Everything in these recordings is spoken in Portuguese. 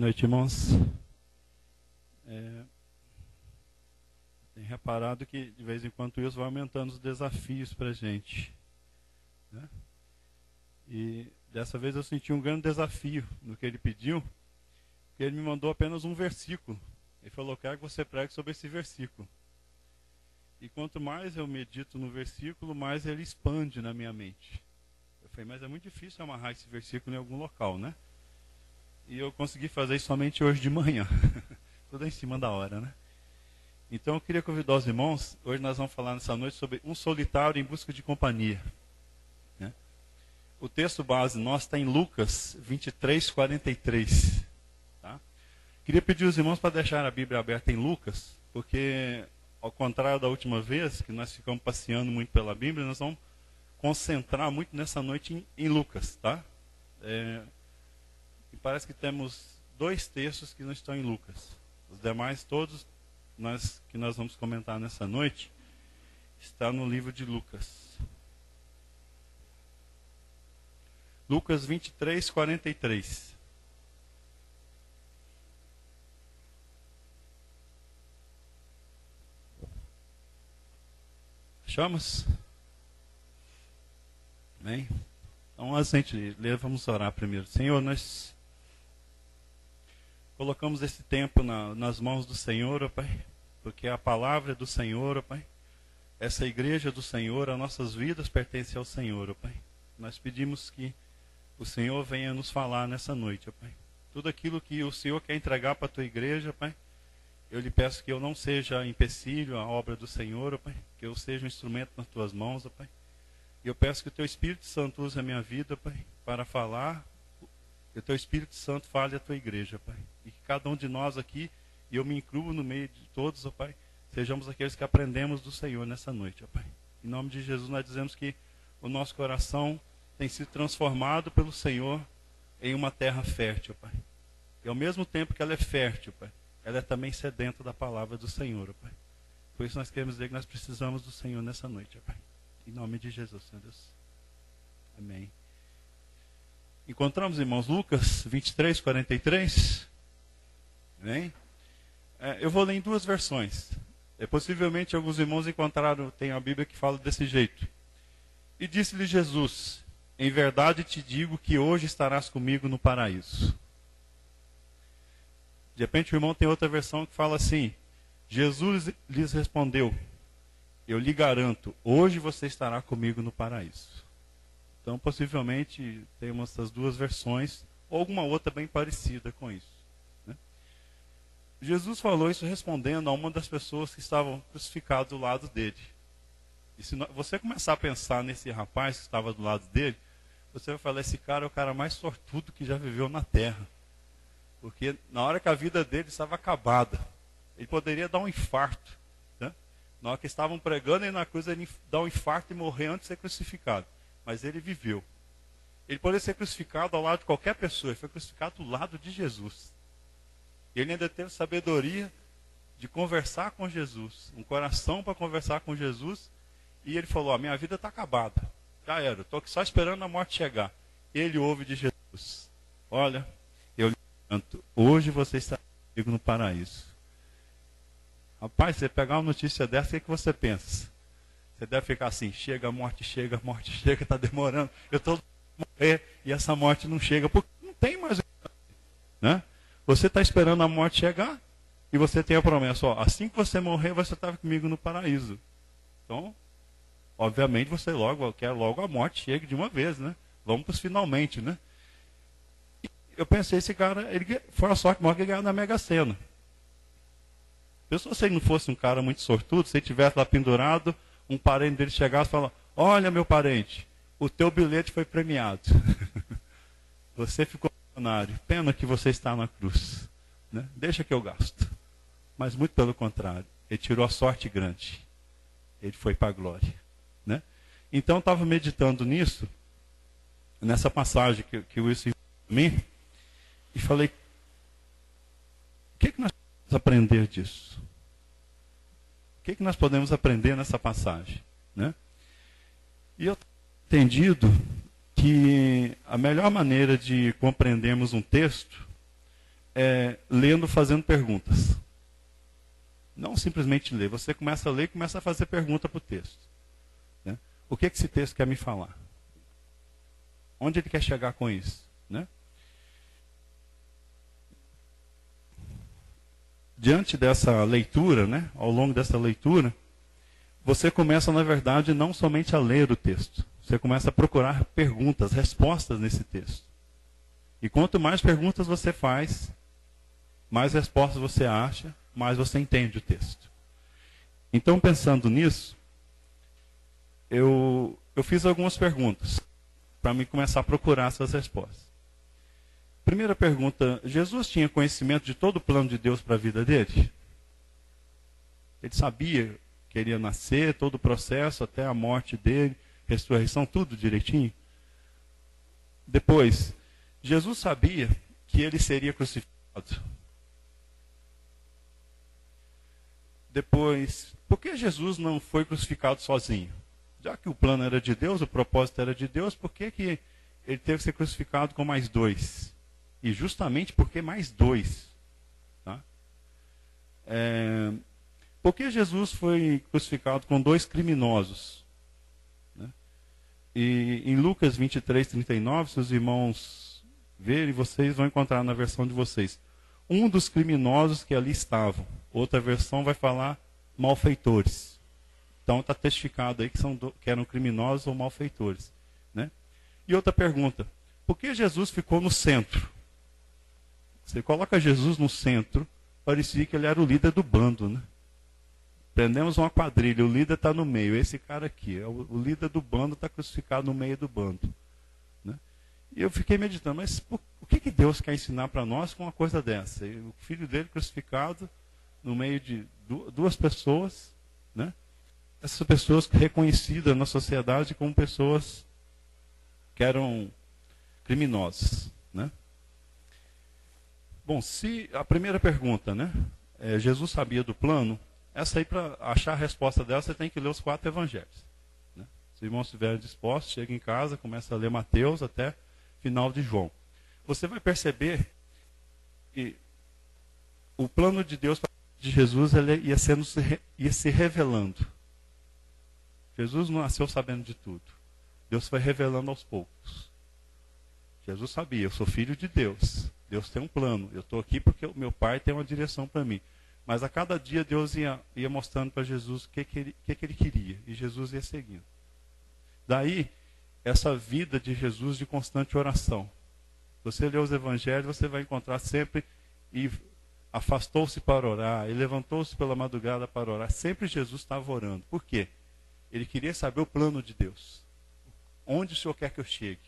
noite, irmãos. Tem reparado que de vez em quando isso vai aumentando os desafios para a gente, né? E dessa vez eu senti um grande desafio no que ele pediu, porque ele me mandou apenas um versículo. Ele falou: quero que você pregue sobre esse versículo. E quanto mais eu medito no versículo, mais ele expande na minha mente. Eu falei: mas é muito difícil amarrar esse versículo em algum local, né? E eu consegui fazer isso somente hoje de manhã. Tudo em cima da hora, né? Então eu queria convidar os irmãos. Hoje nós vamos falar nessa noite sobre um solitário em busca de companhia, né? O texto base nosso está em Lucas 23, 43. Tá? Queria pedir aos irmãos para deixar a Bíblia aberta em Lucas, porque ao contrário da última vez, que nós ficamos passeando muito pela Bíblia, nós vamos concentrar muito nessa noite em Lucas, tá? E parece que temos 2 textos que não estão em Lucas. Os demais, todos que nós vamos comentar nessa noite, está no livro de Lucas. Lucas 23, 43. Achamos? Bem, então antes de a gente ler, vamos orar primeiro. Senhor, nós colocamos esse tempo nas mãos do Senhor, ó Pai, porque a palavra é do Senhor, ó Pai. Essa igreja é do Senhor, as nossas vidas pertencem ao Senhor, ó Pai. Nós pedimos que o Senhor venha nos falar nessa noite, ó Pai. Tudo aquilo que o Senhor quer entregar para a tua igreja, Pai, eu lhe peço que eu não seja empecilho à obra do Senhor, ó Pai, que eu seja um instrumento nas tuas mãos, ó Pai. E eu peço que o teu Espírito Santo use a minha vida, Pai, para falar, que o teu Espírito Santo fale à tua igreja, Pai. E que cada um de nós aqui, e eu me incluo no meio de todos, ó Pai, sejamos aqueles que aprendemos do Senhor nessa noite, ó Pai. Em nome de Jesus nós dizemos que o nosso coração tem sido transformado pelo Senhor em uma terra fértil, ó Pai. E ao mesmo tempo que ela é fértil, Pai, ela é também sedenta da palavra do Senhor, ó Pai. Por isso nós queremos dizer que nós precisamos do Senhor nessa noite, ó Pai. Em nome de Jesus, Senhor Deus. Amém. Encontramos, irmãos, Lucas 23, 43. Amém? Eu vou ler em 2 versões. Possivelmente alguns irmãos encontraram, tem a Bíblia que fala desse jeito. E disse-lhe Jesus: em verdade te digo que hoje estarás comigo no paraíso. De repente o irmão tem outra versão que fala assim: Jesus lhes respondeu: eu lhe garanto, hoje você estará comigo no paraíso. Então possivelmente tem essas 2 versões, ou alguma outra bem parecida com isso, né? Jesus falou isso respondendo a uma das pessoas que estavam crucificadas do lado dele. E se você começar a pensar nesse rapaz que estava do lado dele, você vai falar: esse cara é o cara mais sortudo que já viveu na terra. Porque na hora que a vida dele estava acabada, ele poderia dar um infarto, né? Na hora que estavam pregando ele na cruz, ele dá um infarto e morrer antes de ser crucificado. Mas ele viveu. Ele poderia ser crucificado ao lado de qualquer pessoa, ele foi crucificado do lado de Jesus. Ele ainda teve sabedoria de conversar com Jesus, um coração para conversar com Jesus. E ele falou: a minha vida está acabada, já era, estou só esperando a morte chegar. Ele ouve de Jesus: olha, eu lhe garanto, hoje você está comigo no paraíso. Rapaz, você pegar uma notícia dessa, o que você pensa? Você deve ficar assim: chega, a morte chega, está demorando, eu estou morrer e essa morte não chega, porque não tem mais, né? Você está esperando a morte chegar e você tem a promessa: ó, assim que você morrer, você está comigo no paraíso. Então, obviamente você quer logo a morte chegue de uma vez, né? Vamos para os finalmente, né? E eu pensei: esse cara, ele foi a sorte maior que ele ganhou na Mega Sena. Pensou se ele não fosse um cara muito sortudo, se ele estivesse lá pendurado, um parente dele chegasse e falasse: olha, meu parente, o teu bilhete foi premiado. Você ficou milionário. Pena que você está na cruz, né? Deixa que eu gasto. Mas muito pelo contrário, ele tirou a sorte grande. Ele foi para a glória, né? Então eu estava meditando nisso, nessa passagem que o Wilson ensinou para mim, e falei: o que nós podemos aprender disso? O que nós podemos aprender nessa passagem, né? E eu tenho entendido que a melhor maneira de compreendermos um texto lendo, fazendo perguntas. Não simplesmente ler. Você começa a ler e começa a fazer pergunta para o texto. Né? O que esse texto quer me falar? Onde ele quer chegar com isso? Né? Diante dessa leitura, né, ao longo dessa leitura, você começa, na verdade, não somente a ler o texto. Você começa a procurar perguntas, respostas nesse texto. E quanto mais perguntas você faz, mais respostas você acha, mais você entende o texto. Então, pensando nisso, eu fiz algumas perguntas para mim começar a procurar essas respostas. Primeira pergunta: Jesus tinha conhecimento de todo o plano de Deus para a vida dele? Ele sabia que ele ia nascer, todo o processo, até a morte dele, ressurreição, tudo direitinho? Depois, Jesus sabia que ele seria crucificado? Depois, por que Jesus não foi crucificado sozinho? Já que o plano era de Deus, o propósito era de Deus, por que ele teve que ser crucificado com mais dois? E justamente porque mais dois. Tá? Por que Jesus foi crucificado com dois criminosos? Né? E em Lucas 23, 39, se os irmãos verem, vocês vão encontrar na versão de vocês um dos criminosos que ali estavam. Outra versão vai falar malfeitores. Então está testificado aí que eram criminosos ou malfeitores. Né? E outra pergunta: por que Jesus ficou no centro? Você coloca Jesus no centro, parecia que ele era o líder do bando. Né? Prendemos uma quadrilha, o líder está no meio. Esse cara aqui, o líder do bando, está crucificado no meio do bando. Né? E eu fiquei meditando, mas o que Deus quer ensinar para nós com uma coisa dessa? E o filho dele crucificado no meio de duas pessoas, né? Essas pessoas reconhecidas na sociedade como pessoas que eram criminosas. Né? Bom, se a primeira pergunta, né? Jesus sabia do plano, essa aí, para achar a resposta dela, você tem que ler os 4 evangelhos. Né? Se os irmãos estiverem dispostos, chega em casa, começa a ler Mateus até final de João. Você vai perceber que o plano de Deus de Jesus ia se revelando. Jesus não nasceu sabendo de tudo. Deus foi revelando aos poucos. Jesus sabia, eu sou filho de Deus. Deus tem um plano. Eu estou aqui porque o meu pai tem uma direção para mim. Mas a cada dia Deus ia mostrando para Jesus o que ele queria. E Jesus ia seguindo. Daí, essa vida de Jesus de constante oração. Você lê os evangelhos, você vai encontrar sempre, e afastou-se para orar, e levantou-se pela madrugada para orar. Sempre Jesus estava orando. Por quê? Ele queria saber o plano de Deus. Onde o Senhor quer que eu chegue?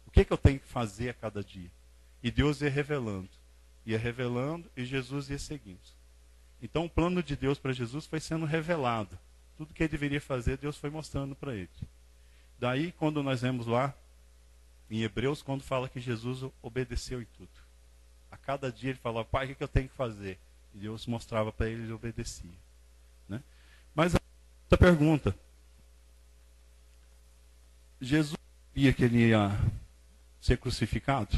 O que eu tenho que fazer a cada dia? E Deus ia revelando e Jesus ia seguindo. Então o plano de Deus para Jesus foi sendo revelado. Tudo que ele deveria fazer, Deus foi mostrando para ele. Daí, quando nós vemos lá, em Hebreus, quando fala que Jesus obedeceu em tudo. A cada dia ele falava: pai, o que eu tenho que fazer? E Deus mostrava para ele e ele obedecia. Né? Mas a outra pergunta: Jesus sabia que ele ia ser crucificado?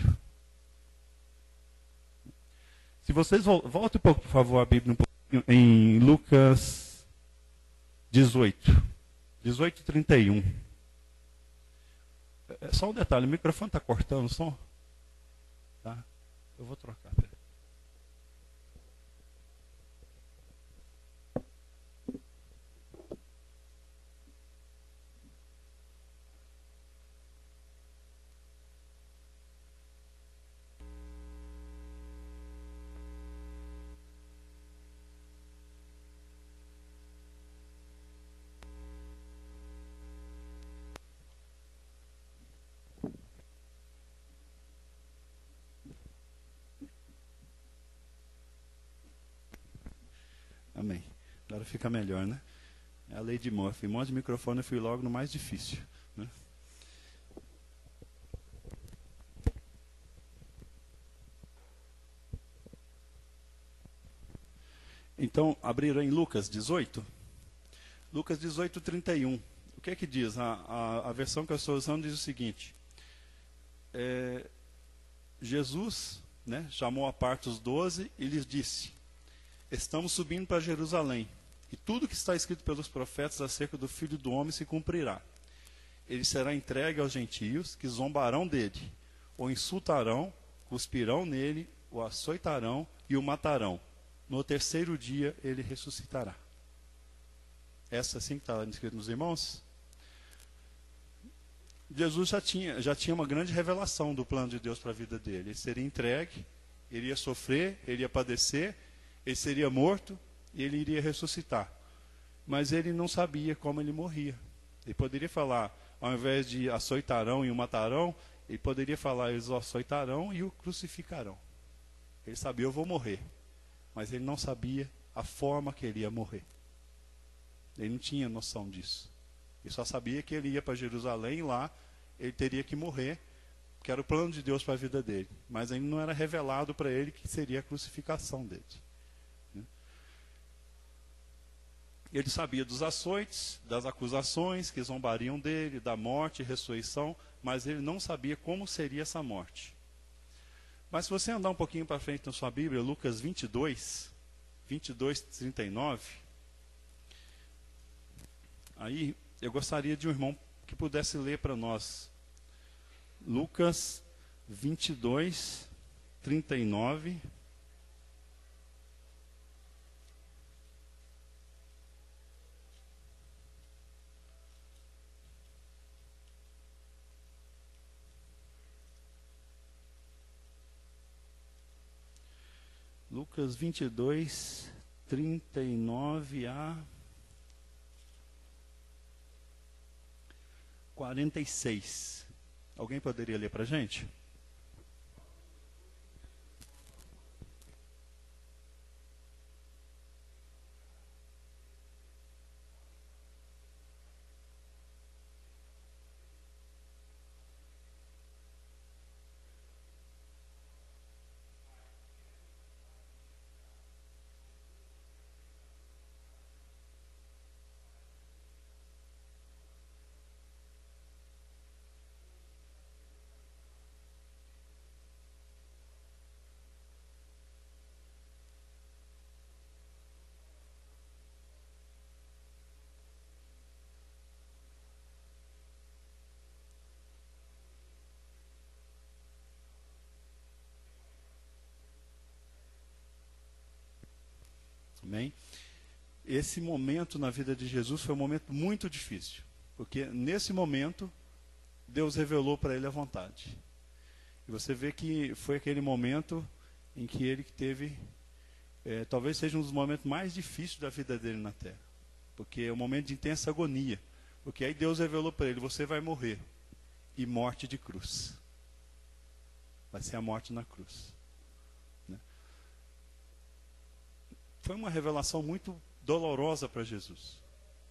Se vocês voltem, por favor, a Bíblia um pouquinho, em Lucas 18, 31. Só um detalhe, o microfone está cortando o som? Tá? Eu vou trocar. Peraí. Amém. Agora fica melhor, né? É a lei de Murphy. Monte de microfone, eu fui logo no mais difícil. Né? Então, abriram em Lucas 18? Lucas 18, 31. O que é que diz? A versão que eu estou usando diz o seguinte: Jesus né, chamou à parte os 12 e lhes disse: estamos subindo para Jerusalém, e tudo que está escrito pelos profetas acerca do Filho do Homem se cumprirá. Ele será entregue aos gentios, que zombarão dele, o insultarão, cuspirão nele, o açoitarão e o matarão. No terceiro dia ele ressuscitará. Essa assim que está escrito nos irmãos? Jesus já tinha uma grande revelação do plano de Deus para a vida dele. Ele seria entregue, ele ia sofrer, ele ia padecer, ele seria morto e ele iria ressuscitar. Mas ele não sabia como ele morria. Ele poderia falar, ao invés de açoitarão e o matarão, ele poderia falar, eles o açoitarão e o crucificarão. Ele sabia, eu vou morrer. Mas ele não sabia a forma que ele ia morrer. Ele não tinha noção disso. Ele só sabia que ele ia para Jerusalém e lá ele teria que morrer, que era o plano de Deus para a vida dele. Mas ainda não era revelado para ele que seria a crucificação dele. Ele sabia dos açoites, das acusações que zombariam dele, da morte e ressurreição, mas ele não sabia como seria essa morte. Mas se você andar um pouquinho para frente na sua Bíblia, Lucas 22, 39, aí eu gostaria de um irmão que pudesse ler para nós. Lucas 22, 39. Lucas 22, 39 a 46. Alguém poderia ler para a gente? Amém? Esse momento na vida de Jesus foi um momento muito difícil, porque nesse momento Deus revelou para ele a vontade. E você vê que foi aquele momento em que ele teve, talvez seja um dos momentos mais difíceis da vida dele na terra, porque é um momento de intensa agonia, porque aí Deus revelou para ele: você vai morrer, e morte de cruz. Vai ser a morte na cruz. Foi uma revelação muito dolorosa para Jesus,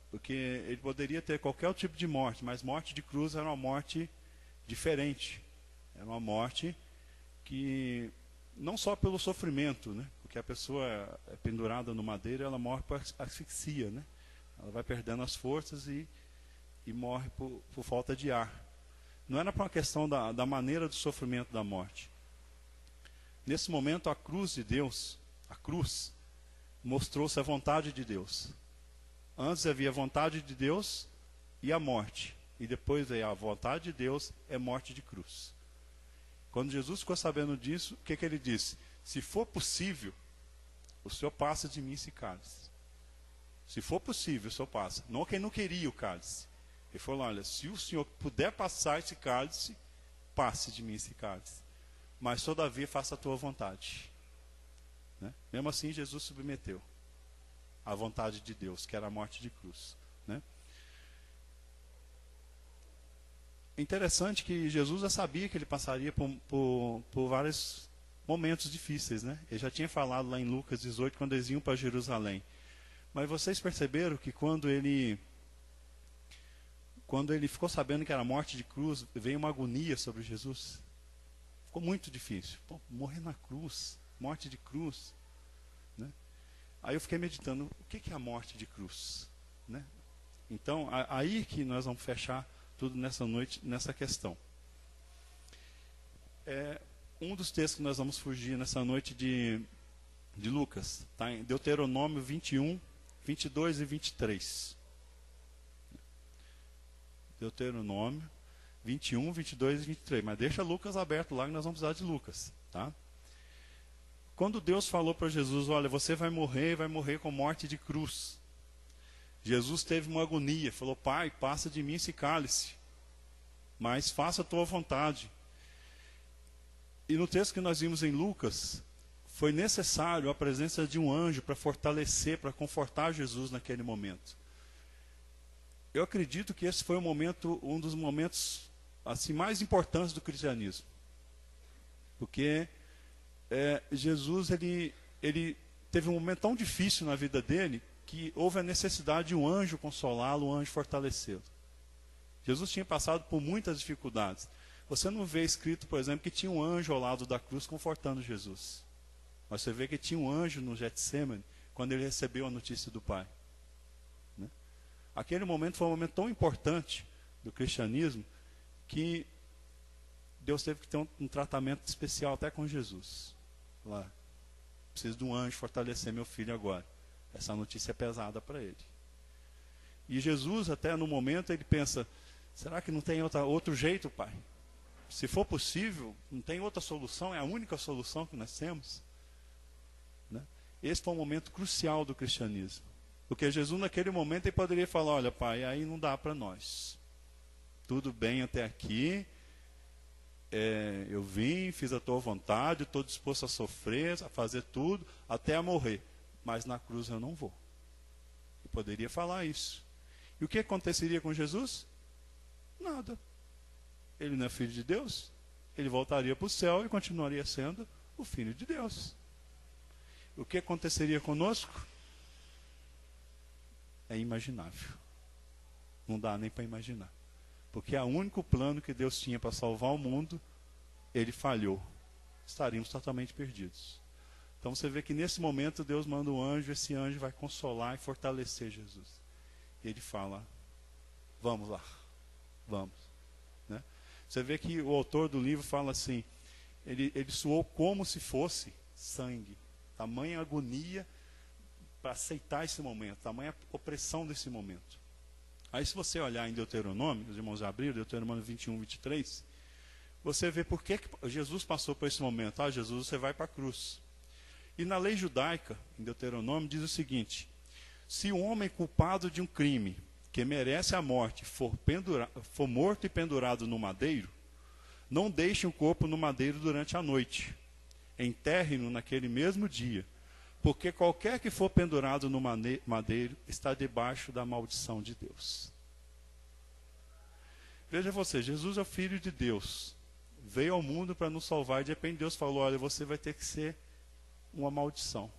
porque ele poderia ter qualquer tipo de morte, mas morte de cruz era uma morte diferente. Era uma morte que, não só pelo sofrimento, né? Porque a pessoa é pendurada no madeiro, ela morre por asfixia, né? Ela vai perdendo as forças e morre por falta de ar. Não era por uma questão da maneira do sofrimento da morte. Nesse momento, a cruz de Deus, a cruz, mostrou-se a vontade de Deus. Antes havia a vontade de Deus e a morte. E depois veio a vontade de Deus, é morte de cruz. Quando Jesus ficou sabendo disso, o que ele disse? Se for possível, o Senhor passa de mim esse cálice. Se for possível, o Senhor passa. Não quem não queria o cálice. Ele falou: olha, se o Senhor puder passar esse cálice, passe de mim esse cálice. Mas todavia faça a tua vontade. Né? Mesmo assim, Jesus submeteu à vontade de Deus, que era a morte de cruz. Né? É interessante que Jesus já sabia que ele passaria por vários momentos difíceis. Né? Ele já tinha falado lá em Lucas 18, quando eles iam para Jerusalém. Mas vocês perceberam que quando ele ficou sabendo que era a morte de cruz, veio uma agonia sobre Jesus? Ficou muito difícil. Pô, morrer na cruz, morte de cruz. Né? Aí eu fiquei meditando, o que é a morte de cruz? Né? Então, aí que nós vamos fechar tudo nessa noite, nessa questão. um dos textos que nós vamos fugir nessa noite de Lucas, está em Deuteronômio 21, 22 e 23. Deuteronômio 21, 22 e 23. Mas deixa Lucas aberto lá que nós vamos precisar de Lucas. Tá? Quando Deus falou para Jesus, olha, você vai morrer com morte de cruz. Jesus teve uma agonia, falou, Pai, passa de mim esse cálice, mas faça a tua vontade. E no texto que nós vimos em Lucas, foi necessário a presença de um anjo para fortalecer, para confortar Jesus naquele momento. Eu acredito que esse foi um dos momentos assim, mais importantes do cristianismo. Porque Jesus ele teve um momento tão difícil na vida dele que houve a necessidade de um anjo consolá-lo, um anjo fortalecê-lo. Jesus tinha passado por muitas dificuldades. Você não vê escrito, por exemplo, que tinha um anjo ao lado da cruz confortando Jesus. Mas você vê que tinha um anjo no Getsemane quando ele recebeu a notícia do Pai. Né? Aquele momento foi um momento tão importante do cristianismo que Deus teve que ter um tratamento especial até com Jesus. Lá, preciso de um anjo fortalecer meu filho agora. Essa notícia é pesada para ele. E Jesus, até no momento, ele pensa, será que não tem outro jeito, Pai? Se for possível, não tem outra solução, é a única solução que nós temos. Né? Esse foi um momento crucial do cristianismo. Porque Jesus, naquele momento, ele poderia falar, olha, Pai, aí não dá para nós. Tudo bem até aqui, eu vim, fiz a tua vontade, estou disposto a sofrer, a fazer tudo, até a morrer. Mas na cruz eu não vou. Eu poderia falar isso. E o que aconteceria com Jesus? Nada. Ele não é filho de Deus? Ele voltaria para o céu e continuaria sendo o filho de Deus. O que aconteceria conosco? É imaginável. Não dá nem para imaginar. Porque o único plano que Deus tinha para salvar o mundo, ele falhou. Estaríamos totalmente perdidos. Então você vê que nesse momento Deus manda um anjo, esse anjo vai consolar e fortalecer Jesus. E ele fala, vamos lá, vamos. Né? Você vê que o autor do livro fala assim, ele suou como se fosse sangue. Tamanha agonia para aceitar esse momento, tamanha opressão desse momento. Aí se você olhar em Deuteronômio, os irmãos já abriram, Deuteronômio 21, 23, você vê por que Jesus passou por esse momento. Ah, Jesus, você vai para a cruz. E na lei judaica, em Deuteronômio, diz o seguinte, se um homem culpado de um crime, que merece a morte, for morto e pendurado no madeiro, não deixe o corpo no madeiro durante a noite. Enterre-no naquele mesmo dia, porque qualquer que for pendurado no madeiro está debaixo da maldição de Deus. Veja você, Jesus é o Filho de Deus. Veio ao mundo para nos salvar e de repente Deus falou, olha, você vai ter que ser uma maldição.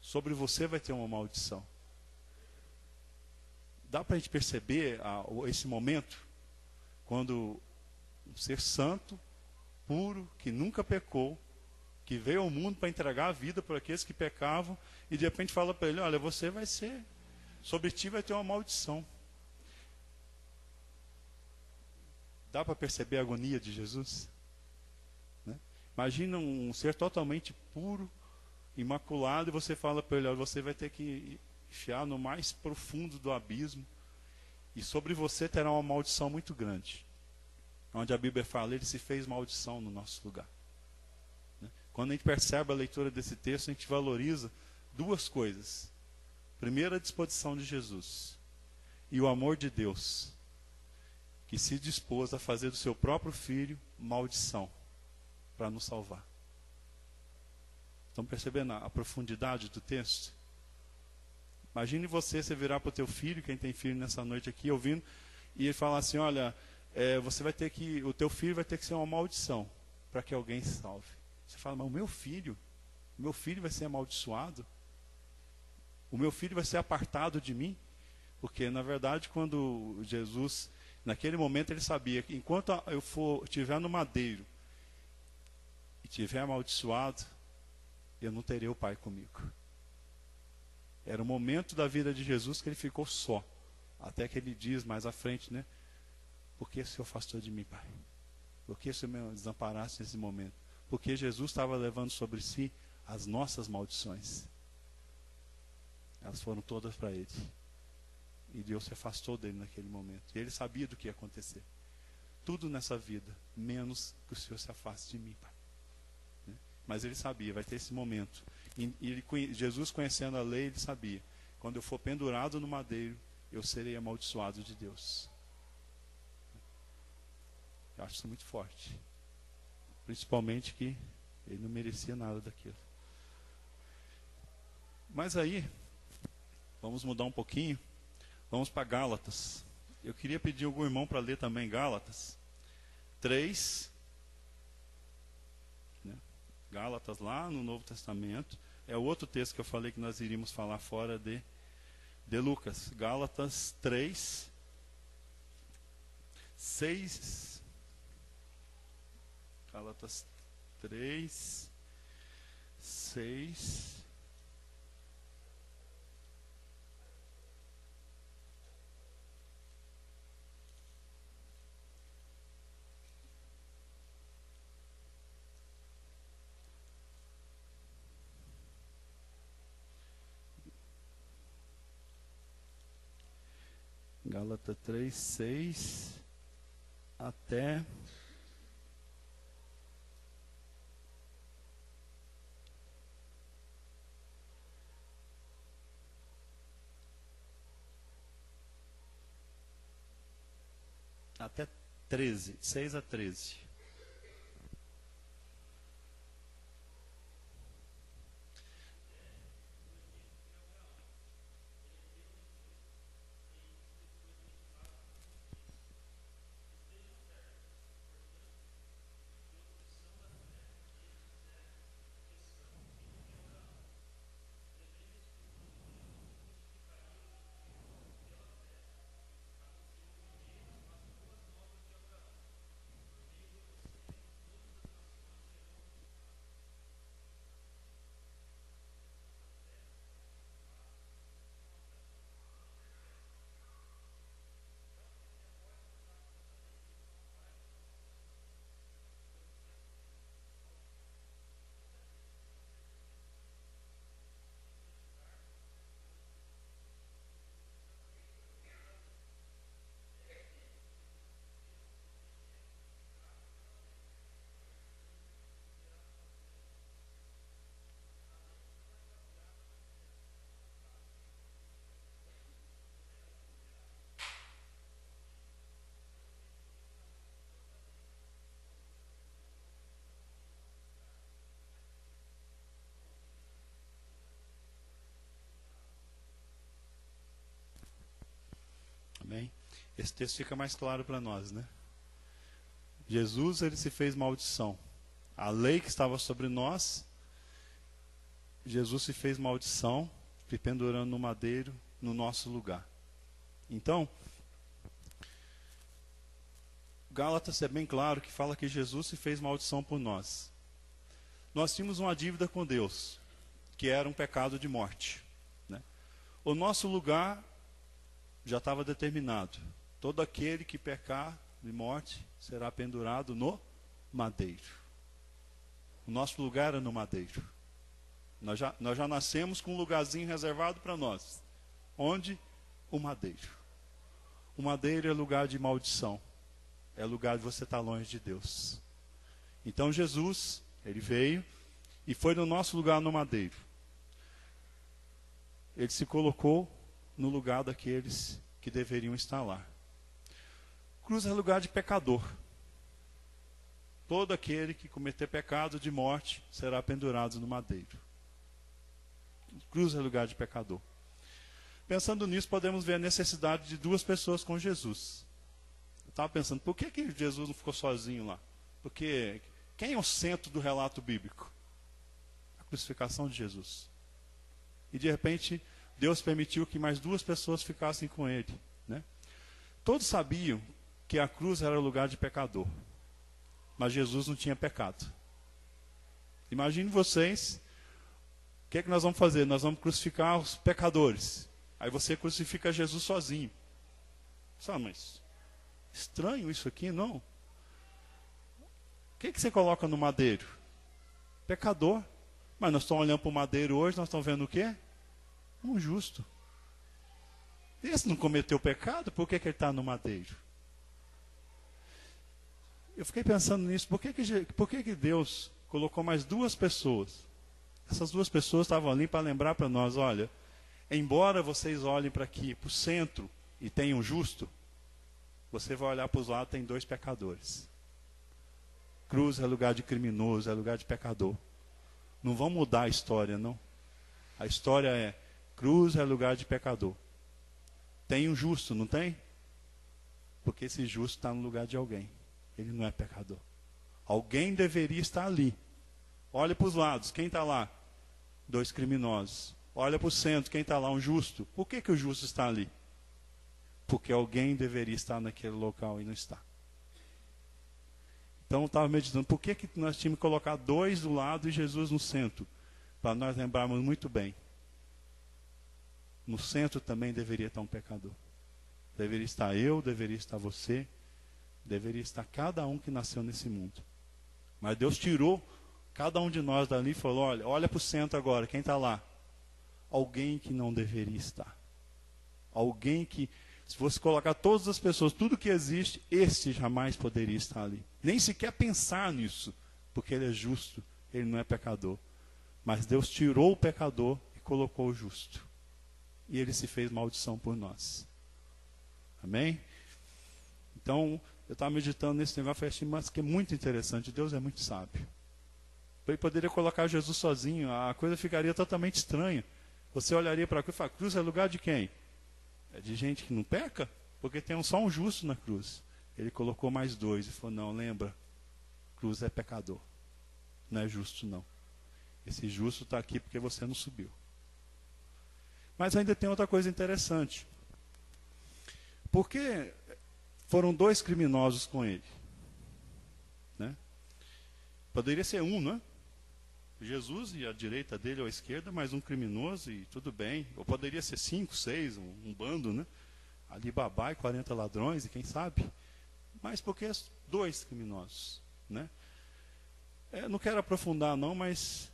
Sobre você vai ter uma maldição. Dá para a gente perceber esse momento? Quando um ser santo, puro, que nunca pecou, que veio ao mundo para entregar a vida por aqueles que pecavam, e de repente fala para ele, olha, você vai ser, sobre ti vai ter uma maldição. Dá para perceber a agonia de Jesus? Né? Imagina um ser totalmente puro, imaculado, e você fala para ele, olha, você vai ter que enfiar no mais profundo do abismo, e sobre você terá uma maldição muito grande. Onde a Bíblia fala, ele se fez maldição no nosso lugar. Quando a gente percebe a leitura desse texto, a gente valoriza duas coisas. Primeiro, a disposição de Jesus. E o amor de Deus, que se dispôs a fazer do seu próprio filho maldição, para nos salvar. Estão percebendo a profundidade do texto? Imagine você virar para o teu filho, quem tem filho nessa noite aqui, ouvindo, e ele falar assim, olha, o teu filho vai ter que ser uma maldição, para que alguém se salve. Você fala, mas o meu filho vai ser amaldiçoado? O meu filho vai ser apartado de mim? Porque, na verdade, quando Jesus, naquele momento ele sabia que enquanto eu estiver no madeiro e estiver amaldiçoado, eu não terei o Pai comigo. Era o momento da vida de Jesus que ele ficou só. Até que ele diz mais à frente, né? Por que o Senhor afastou de mim, Pai? Por que o Senhor me desamparasse nesse momento? Porque Jesus estava levando sobre si as nossas maldições. Elas foram todas para ele. E Deus se afastou dele naquele momento. E ele sabia do que ia acontecer. Tudo nessa vida, menos que o Senhor se afaste de mim, Pai. Mas ele sabia, vai ter esse momento. Jesus, conhecendo a lei, ele sabia. Quando eu for pendurado no madeiro, eu serei amaldiçoado de Deus. Eu acho isso muito forte. Principalmente que ele não merecia nada daquilo. Mas aí, vamos mudar um pouquinho. Vamos para Gálatas. Eu queria pedir algum irmão para ler também Gálatas 3. Né? Gálatas lá no Novo Testamento. É outro texto que eu falei que nós iríamos falar fora de Lucas. Gálatas 3, 6. Gálatas 3, 6. Gálatas 3, 6 até até 13, 6 a 13. Amém? Esse texto fica mais claro para nós, né? Jesus, ele se fez maldição. A lei que estava sobre nós, Jesus se fez maldição, se pendurando no madeiro, no nosso lugar. Então, Gálatas é bem claro que fala que Jesus se fez maldição por nós. Nós tínhamos uma dívida com Deus, que era um pecado de morte, né? O nosso lugar já estava determinado. Todo aquele que pecar de morte será pendurado no madeiro. O nosso lugar era no madeiro. Nós já nascemos com um lugarzinho reservado para nós. Onde? O madeiro. O madeiro é lugar de maldição. É lugar de você estar longe de Deus. Então Jesus, ele veio e foi no nosso lugar no madeiro. Ele se colocou no lugar daqueles que deveriam estar lá. Cruz é lugar de pecador. Todo aquele que cometer pecado de morte será pendurado no madeiro. Cruz é lugar de pecador. Pensando nisso, podemos ver a necessidade de duas pessoas com Jesus. Eu estava pensando, por que Jesus não ficou sozinho lá? Porque quem é o centro do relato bíblico? A crucificação de Jesus. E de repente, Deus permitiu que mais duas pessoas ficassem com ele, né? Todos sabiam que a cruz era lugar de pecador. Mas Jesus não tinha pecado. Imagine vocês, o que é que nós vamos fazer? Nós vamos crucificar os pecadores. Aí você crucifica Jesus sozinho. Sabe, mas estranho isso aqui, não? O que é que você coloca no madeiro? Pecador. Mas nós estamos olhando para o madeiro hoje, nós estamos vendo o quê? Um justo. Esse não cometeu pecado, por que ele está no madeiro? Eu fiquei pensando nisso, por que Deus colocou mais duas pessoas? Essas duas pessoas estavam ali para lembrar para nós, olha, embora vocês olhem para aqui, para o centro, e tenham um justo, você vai olhar para os lados, tem dois pecadores. Cruz é lugar de criminoso, é lugar de pecador. Não vão mudar a história, não. A história é, cruz é lugar de pecador. Tem um justo, não tem? Porque esse justo está no lugar de alguém. Ele não é pecador. Alguém deveria estar ali. Olha para os lados, quem está lá? Dois criminosos. Olha para o centro, quem está lá? Um justo. Por que o justo está ali? Porque alguém deveria estar naquele local e não está. Então eu estava meditando, por que nós tínhamos que colocar dois do lado e Jesus no centro? Para nós lembrarmos muito bem. No centro também deveria estar um pecador. Deveria estar eu, deveria estar você, deveria estar cada um que nasceu nesse mundo. Mas Deus tirou cada um de nós dali e falou, olha para o centro agora, quem está lá? Alguém que não deveria estar. Alguém que, se fosse colocar todas as pessoas, tudo que existe, este jamais poderia estar ali. Nem sequer pensar nisso, porque ele é justo, ele não é pecador. Mas Deus tirou o pecador e colocou o justo. E ele se fez maldição por nós. Amém? Então, eu estava meditando nesse negócio e falei, mas que é muito interessante, Deus é muito sábio. Ele poderia colocar Jesus sozinho, a coisa ficaria totalmente estranha. Você olharia para a cruz e falaria, cruz é lugar de quem? É de gente que não peca? Porque tem só um justo na cruz. Ele colocou mais dois e falou, não, lembra, cruz é pecador. Não é justo não. Esse justo está aqui porque você não subiu. Mas ainda tem outra coisa interessante. Porque foram dois criminosos com ele. Né? Poderia ser um, não é? Jesus e a direita dele ou a esquerda, mais um criminoso e tudo bem. Ou poderia ser 5, 6, um bando, né? Ali Babá e 40 ladrões, e quem sabe? Mas porque dois criminosos, né? Não quero aprofundar não, mas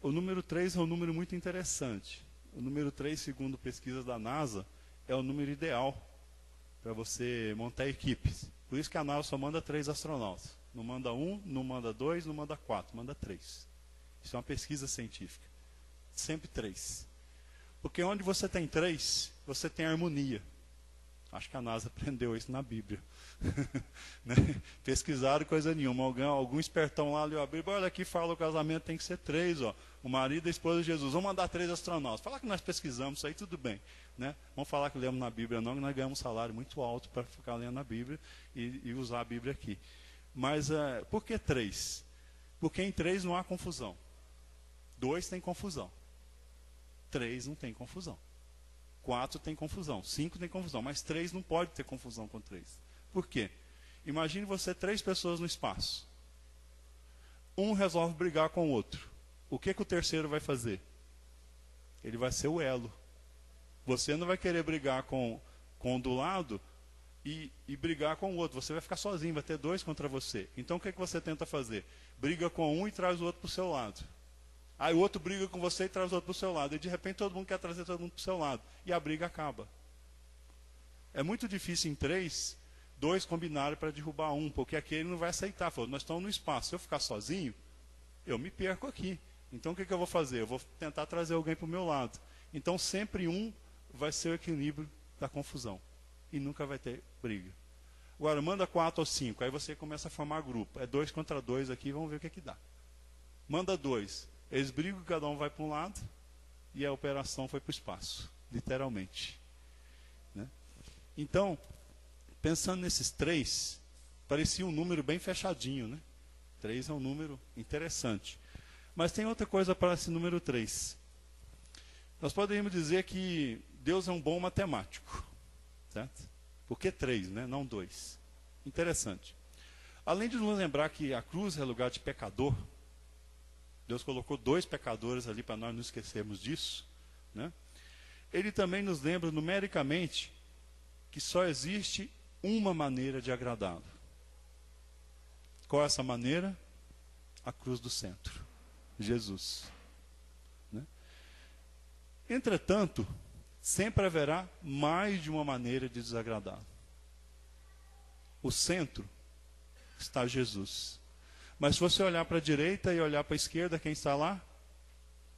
o número 3 é um número muito interessante. O número 3, segundo pesquisas da NASA, é o número ideal para você montar equipes. Por isso que a NASA só manda 3 astronautas. Não manda 1, não manda 2, não manda 4, manda 3. Isso é uma pesquisa científica. Sempre 3. Porque onde você tem 3, você tem harmonia. Acho que a NASA aprendeu isso na Bíblia. Né? Pesquisaram coisa nenhuma. Algum espertão lá leu a Bíblia, olha aqui, fala o casamento tem que ser 3. Ó. O marido e a esposa de Jesus. Vamos mandar 3 astronautas. Falar que nós pesquisamos isso aí, tudo bem. Né? Vamos falar que lemos na Bíblia não, que nós ganhamos um salário muito alto para ficar lendo a Bíblia e usar a Bíblia aqui. Mas por que 3? Porque em 3 não há confusão. 2 tem confusão. 3 não tem confusão. 4 tem confusão. 5 tem confusão. Mas 3 não pode ter confusão com 3. Por quê? Imagine você 3 pessoas no espaço. Um resolve brigar com o outro. O que o terceiro vai fazer? Ele vai ser o elo. Você não vai querer brigar com o do lado e brigar com o outro. Você vai ficar sozinho, vai ter 2 contra você. Então o que você tenta fazer? Briga com um e traz o outro para o seu lado. Aí o outro briga com você e traz o outro para o seu lado. E de repente todo mundo quer trazer todo mundo para o seu lado. E a briga acaba. É muito difícil em 3, 2 combinarem para derrubar um, porque aquele não vai aceitar. Falou, nós estamos no espaço. Se eu ficar sozinho, eu me perco aqui. Então o que eu vou fazer? Eu vou tentar trazer alguém para o meu lado. Então sempre um vai ser o equilíbrio da confusão. E nunca vai ter briga. Agora, manda 4 ou 5, aí você começa a formar grupo. É 2 contra 2 aqui, vamos ver o que dá. Manda 2, eles brigam, cada um vai para um lado, e a operação foi para o espaço, literalmente. Né? Então, pensando nesses 3, parecia um número bem fechadinho. Né? 3 é um número interessante. Mas tem outra coisa para esse número 3. Nós poderíamos dizer que Deus é um bom matemático. Certo? Por que 3, né? Não 2? Interessante. Além de nos lembrar que a cruz é lugar de pecador, Deus colocou 2 pecadores ali para nós não esquecermos disso. Né? Ele também nos lembra numericamente que só existe uma maneira de agradá-lo. Qual é essa maneira? a cruz do centro, Jesus. Né? Entretanto, sempre haverá mais de uma maneira de desagradá-lo. O centro está Jesus. Mas se você olhar para a direita e olhar para a esquerda, quem está lá?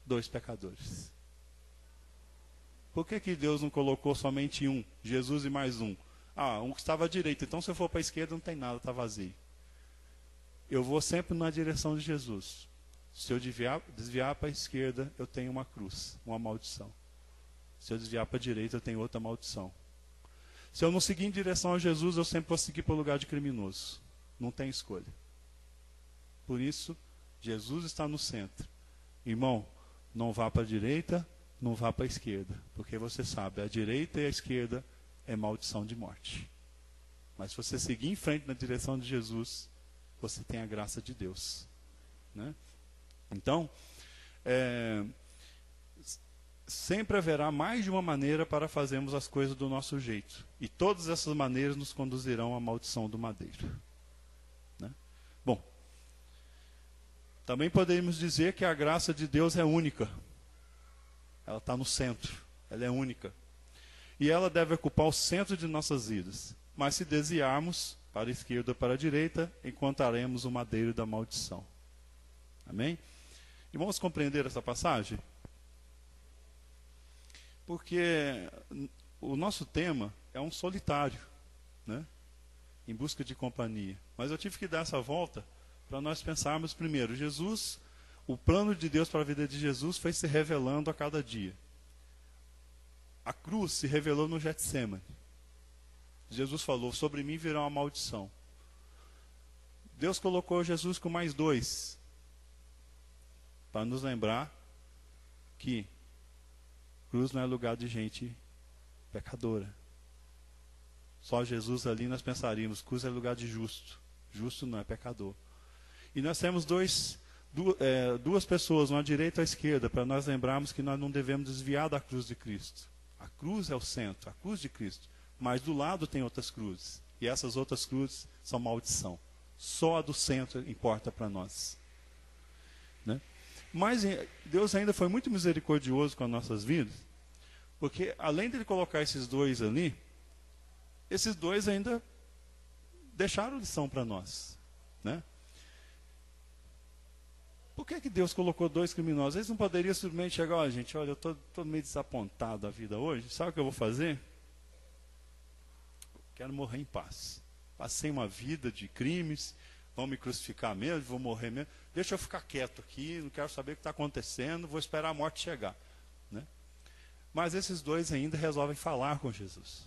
2 pecadores. Por que Deus não colocou somente um, Jesus e mais um? Um que estava à direita, então se eu for para a esquerda não tem nada, está vazio. Eu vou sempre na direção de Jesus. Se eu desviar para a esquerda, eu tenho uma cruz, uma maldição. Se eu desviar para a direita, eu tenho outra maldição. Se eu não seguir em direção a Jesus, eu sempre vou seguir para o lugar de criminoso. Não tem escolha. Por isso, Jesus está no centro. Irmão, não vá para a direita, não vá para a esquerda. Porque você sabe, a direita e a esquerda é maldição de morte. Mas se você seguir em frente na direção de Jesus, você tem a graça de Deus. Né? Então, sempre haverá mais de uma maneira para fazermos as coisas do nosso jeito. E todas essas maneiras nos conduzirão à maldição do madeiro. Né? Bom, também podemos dizer que a graça de Deus é única. Ela está no centro. Ela é única. E ela deve ocupar o centro de nossas vidas. Mas se desviarmos para a esquerda ou para a direita, encontraremos o madeiro da maldição. Amém? E vamos compreender essa passagem? Porque o nosso tema é um solitário, né? Em busca de companhia. Mas eu tive que dar essa volta para nós pensarmos primeiro. Jesus, o plano de Deus para a vida de Jesus foi se revelando a cada dia. A cruz se revelou no Getsemane. Jesus falou, sobre mim virá uma maldição. Deus colocou Jesus com mais 2, para nos lembrar que cruz não é lugar de gente pecadora. Só Jesus ali nós pensaríamos, cruz é lugar de justo. Justo não é pecador. E nós temos duas pessoas, uma à direita e à esquerda, para nós lembrarmos que nós não devemos desviar da cruz de Cristo. A cruz é o centro, a cruz de Cristo. Mas do lado tem outras cruzes. E essas outras cruzes são maldição. Só a do centro importa para nós. Né? Mas Deus ainda foi muito misericordioso com as nossas vidas. Porque além de Ele colocar esses 2 ali, esses 2 ainda deixaram lição para nós. Né? Por que Deus colocou 2 criminosos? Eles não poderiam simplesmente chegar, olha gente, olha, eu estou meio desapontado da vida hoje, sabe o que eu vou fazer? Quero morrer em paz. Passei uma vida de crimes, vão me crucificar mesmo, vou morrer mesmo. Deixa eu ficar quieto aqui, não quero saber o que está acontecendo, vou esperar a morte chegar. Né? Mas esses 2 ainda resolvem falar com Jesus.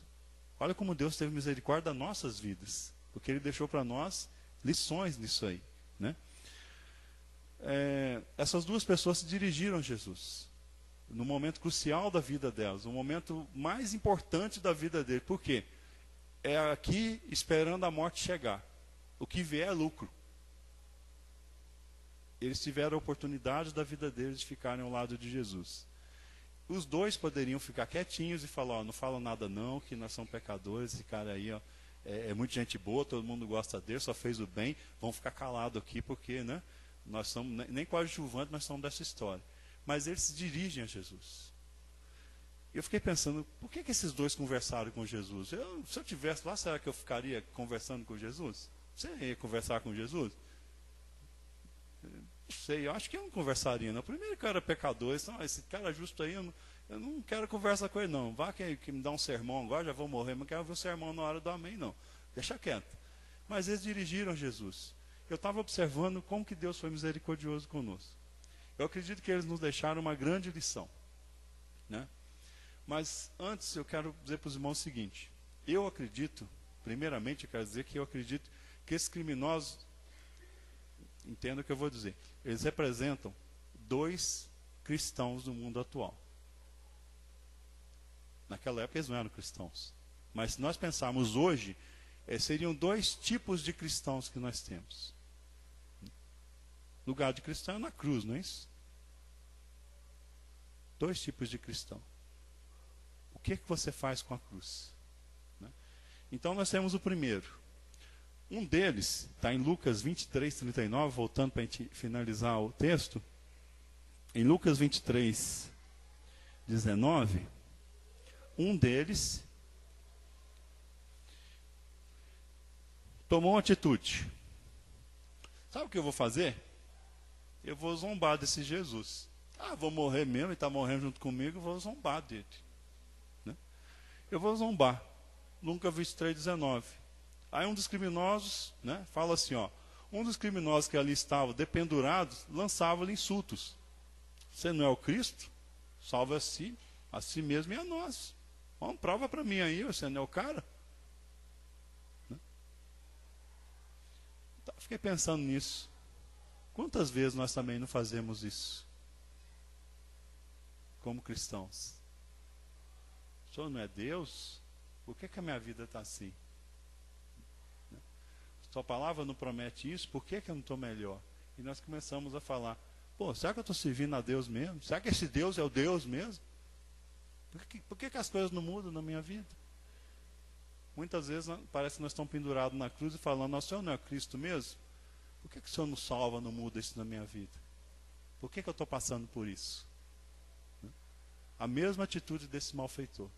Olha como Deus teve misericórdia das nossas vidas, porque Ele deixou para nós lições nisso aí. Né? Essas 2 pessoas se dirigiram a Jesus, no momento crucial da vida delas, no momento mais importante da vida dele. Por quê? É aqui esperando a morte chegar. O que vier é lucro. Eles tiveram a oportunidade da vida deles de ficarem ao lado de Jesus. Os 2 poderiam ficar quietinhos e falar, ó, não falam nada não, que nós somos pecadores, esse cara aí ó, é muito gente boa, todo mundo gosta dele, só fez o bem, vamos ficar calados aqui porque né, nós somos, nem coadjuvantes nós somos dessa história. Mas eles se dirigem a Jesus. Eu fiquei pensando, por que esses 2 conversaram com Jesus? Se eu estivesse lá, será que eu ficaria conversando com Jesus? Você ia conversar com Jesus? Não sei, eu acho que eu não conversaria não. Primeiro que eu era pecador, esse cara justo aí, eu não quero conversar com ele não. Vá que me dá um sermão agora, já vou morrer, mas não quero ver o sermão na hora do amém não. Deixa quieto. Mas eles dirigiram a Jesus. Eu estava observando como que Deus foi misericordioso conosco. Eu acredito que eles nos deixaram uma grande lição. Né? Mas antes eu quero dizer para os irmãos o seguinte. Eu acredito, primeiramente eu quero dizer que eu acredito que esses criminosos, entenda o que eu vou dizer, eles representam 2 cristãos do mundo atual. Naquela época eles não eram cristãos. Mas se nós pensarmos hoje, seriam 2 tipos de cristãos que nós temos. Lugar de cristão é na cruz, não é isso? 2 tipos de cristão. O que você faz com a cruz? Né? Então nós temos o primeiro. Um deles, está em Lucas 23, 39, voltando para a gente finalizar o texto. Em Lucas 23, 19, um deles tomou uma atitude. Sabe o que eu vou fazer? Eu vou zombar desse Jesus. Vou morrer mesmo, ele está morrendo junto comigo, eu vou zombar dele. Né? Eu vou zombar. Lucas 23, 19. Aí um dos criminosos, né, fala assim, um dos criminosos que ali estavam dependurados, lançava-lhe insultos. Você não é o Cristo? Salve a si mesmo e a nós. Prova para mim aí, você não é o cara? Né? Fiquei pensando nisso. Quantas vezes nós também não fazemos isso? Como cristãos. O Senhor não é Deus? Por que a minha vida está assim? Sua palavra não promete isso, por que eu não estou melhor? E nós começamos a falar, será que eu estou servindo a Deus mesmo? Será que esse Deus é o Deus mesmo? Por que as coisas não mudam na minha vida? Muitas vezes parece que nós estamos pendurados na cruz e falando, o Senhor não é Cristo mesmo? Por que o Senhor não salva, não muda isso na minha vida? Por que eu estou passando por isso? A mesma atitude desse malfeitor.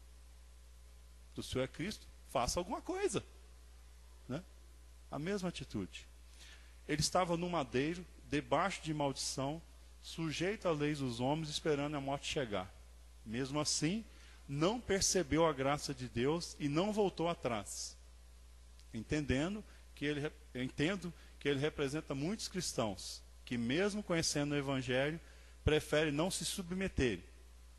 Se o Senhor é Cristo, faça alguma coisa. Né? A mesma atitude. Ele estava no madeiro, debaixo de maldição, sujeito à lei dos homens, esperando a morte chegar. Mesmo assim, não percebeu a graça de Deus e não voltou atrás. Eu entendo que ele representa muitos cristãos que, mesmo conhecendo o Evangelho, preferem não se submeterem,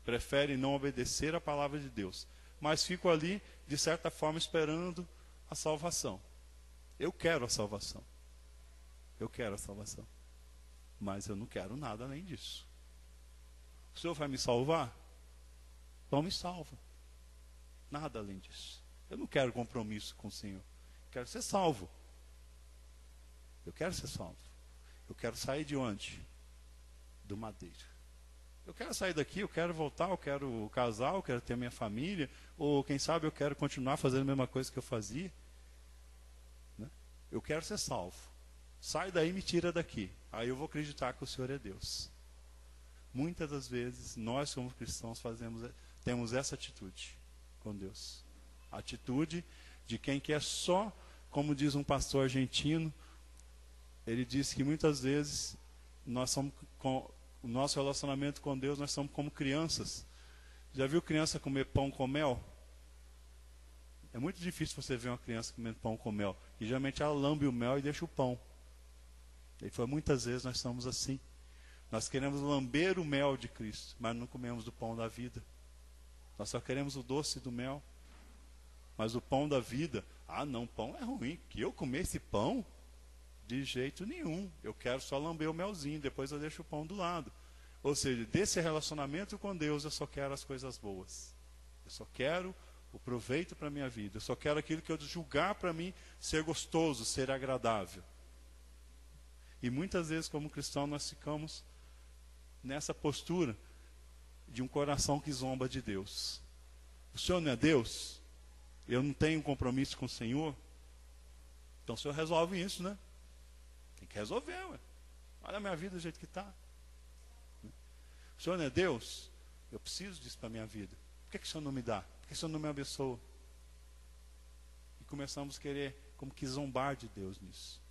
preferem não obedecer à palavra de Deus, mas ficam ali, de certa forma, esperando a salvação. Eu quero a salvação. Eu quero a salvação. Mas eu não quero nada além disso. O Senhor vai me salvar? Então me salva. Nada além disso. Eu não quero compromisso com o Senhor. Eu quero ser salvo. Eu quero ser salvo. Eu quero sair de onde? Do madeiro. Eu quero sair daqui, eu quero voltar, eu quero casar, eu quero ter minha família, ou quem sabe eu quero continuar fazendo a mesma coisa que eu fazia. Né? Eu quero ser salvo. Sai daí e me tira daqui. Aí eu vou acreditar que o Senhor é Deus. Muitas das vezes, nós como cristãos temos essa atitude com Deus. A atitude de quem quer só, como diz um pastor argentino, ele disse que muitas vezes nós somos o nosso relacionamento com Deus, nós somos como crianças. Já viu criança comer pão com mel? É muito difícil você ver uma criança comendo pão com mel. E geralmente ela lambe o mel e deixa o pão. E foi muitas vezes nós somos assim. Nós queremos lamber o mel de Cristo, mas não comemos do pão da vida. Nós só queremos o doce do mel. Mas o pão da vida, não, pão é ruim. Que eu comer esse pão? De jeito nenhum. Eu quero só lamber o melzinho, depois eu deixo o pão do lado. Ou seja, desse relacionamento com Deus, eu só quero as coisas boas. Eu só quero o proveito para a minha vida. Eu só quero aquilo que eu julgar para mim ser gostoso, ser agradável. E muitas vezes, como cristão, nós ficamos nessa postura de um coração que zomba de Deus. O Senhor não é Deus? Eu não tenho compromisso com o Senhor? Então o Senhor resolve isso, né? Tem que resolver, ué. Olha a minha vida do jeito que está. O Senhor não é Deus? Eu preciso disso para a minha vida. Por que o Senhor não me dá? Por que o Senhor não me abençoa? E começamos a querer como que zombar de Deus nisso.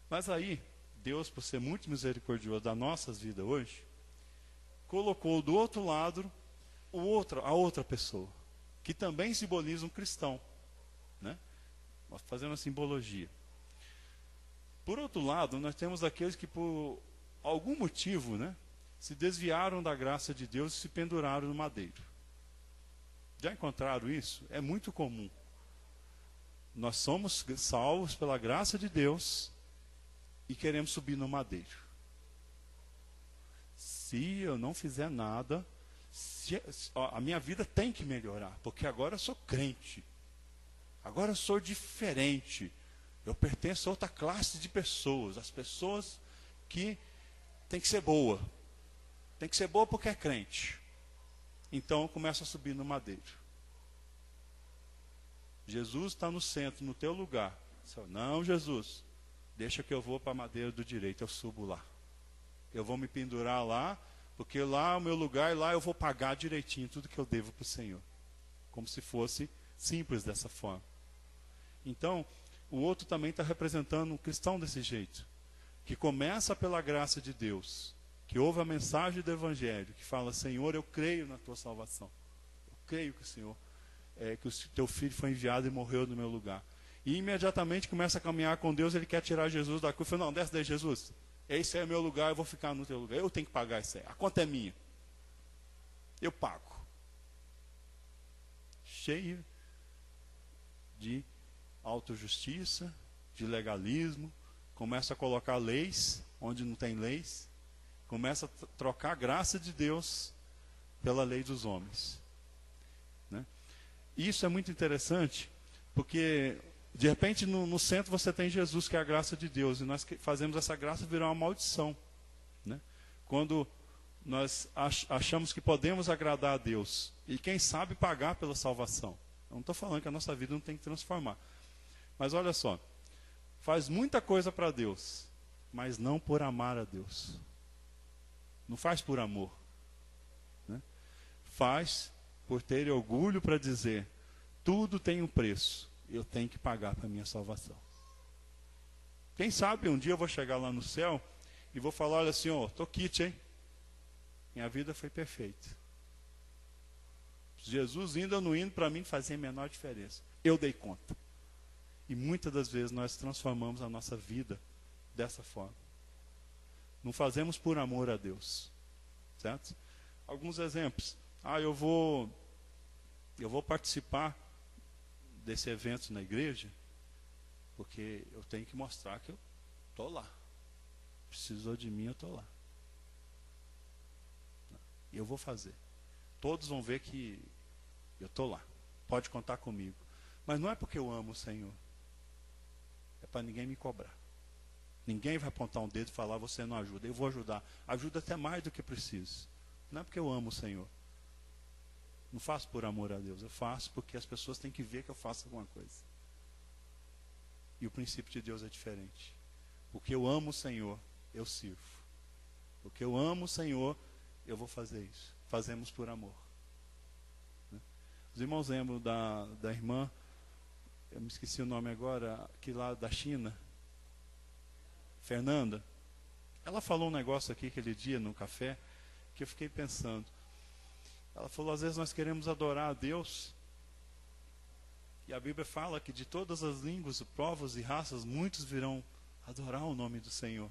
Mas aí, Deus, por ser muito misericordioso das nossas vidas hoje, colocou do outro lado a outra pessoa, que também simboliza um cristão. Né? Nós fazemos uma simbologia. Por outro lado, nós temos aqueles que por algum motivo, né, se desviaram da graça de Deus e se penduraram no madeiro. Já encontraram isso? É muito comum. Nós somos salvos pela graça de Deus e queremos subir no madeiro. Se eu não fizer nada, a minha vida tem que melhorar, porque agora eu sou crente. Agora eu sou diferente. Eu pertenço a outra classe de pessoas. As pessoas que tem que ser boa. Tem que ser boa porque é crente. Então eu começo a subir no madeiro. Jesus está no centro, no teu lugar. Não, Jesus, deixa que eu vou para a madeira do direito, eu subo lá. Eu vou me pendurar lá, porque lá é o meu lugar, e lá eu vou pagar direitinho tudo que eu devo para o Senhor. Como se fosse simples dessa forma. Então, o outro também está representando um cristão desse jeito, que começa pela graça de Deus, que ouve a mensagem do Evangelho, que fala: Senhor, eu creio na tua salvação. Eu creio que o Senhor, que o teu filho foi enviado e morreu no meu lugar. E imediatamente começa a caminhar com Deus, ele quer tirar Jesus da cruz. Fala: não, desce daí, Jesus. Esse é o meu lugar, eu vou ficar no teu lugar. Eu tenho que pagar isso aí. A conta é minha. Eu pago. Cheio de autojustiça, de legalismo, começa a colocar leis onde não tem leis, começa a trocar a graça de Deus pela lei dos homens. Né? E isso é muito interessante, porque de repente no centro você tem Jesus, que é a graça de Deus, e nós fazemos essa graça virar uma maldição. Né? Quando nós achamos que podemos agradar a Deus, e quem sabe pagar pela salvação. Eu não estou falando que a nossa vida não tem que transformar. Mas olha só, faz muita coisa para Deus, mas não por amar a Deus. Não faz por amor. Né? Faz por ter orgulho para dizer: tudo tem um preço, eu tenho que pagar para a minha salvação. Quem sabe um dia eu vou chegar lá no céu e vou falar: olha, Senhor, estou quite, hein? Minha vida foi perfeita. Jesus indo ou não indo, para mim não fazia a menor diferença. Eu dei conta. E muitas das vezes nós transformamos a nossa vida dessa forma. Não fazemos por amor a Deus. Certo? Alguns exemplos. Eu vou participar desse evento na igreja, porque eu tenho que mostrar que eu estou lá. Precisou de mim, eu estou lá. E eu vou fazer. Todos vão ver que eu estou lá. Pode contar comigo. Mas não é porque eu amo o Senhor. É para ninguém me cobrar. Ninguém vai apontar um dedo e falar: você não ajuda. Eu vou ajudar. Ajuda até mais do que preciso. Não é porque eu amo o Senhor. Não faço por amor a Deus. Eu faço porque as pessoas têm que ver que eu faço alguma coisa. E o princípio de Deus é diferente. Porque eu amo o Senhor, eu sirvo. Porque eu amo o Senhor, eu vou fazer isso. Fazemos por amor. Né? Os irmãos lembram da irmã, eu me esqueci o nome agora, que lá da China, Fernanda. Ela falou um negócio aqui aquele dia no café, que eu fiquei pensando. Ela falou: às vezes nós queremos adorar a Deus, e a Bíblia fala que de todas as línguas, povos e raças, muitos virão adorar o nome do Senhor.